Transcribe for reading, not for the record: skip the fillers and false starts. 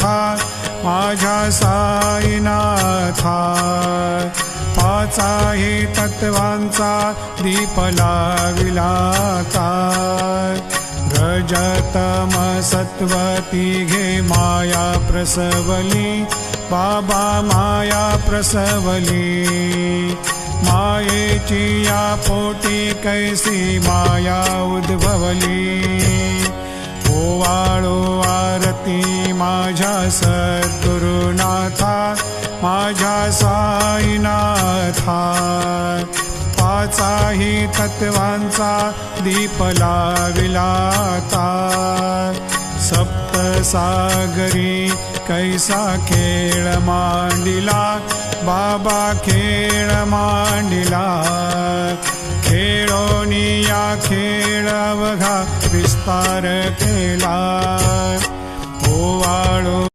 नाथा माझ्या साईनाथा पाचाही तत्वांचा दीप लाविला काय रजतम सत्वती घे माया प्रसवली बाबा माया प्रसवली मायेची या पोटी कैसी माया उद्भवली ओवाळो आरती माझ्या सद्गुरुनाथा माझ्या साईनाथा पाचाही तत्वांचा दीप लाविला काय सप्तसागरी कैसा खेळ मांडिला बाबा खेळ मांडिला खेळोनी या खेळ अवघा विस्तार केला ओवाळो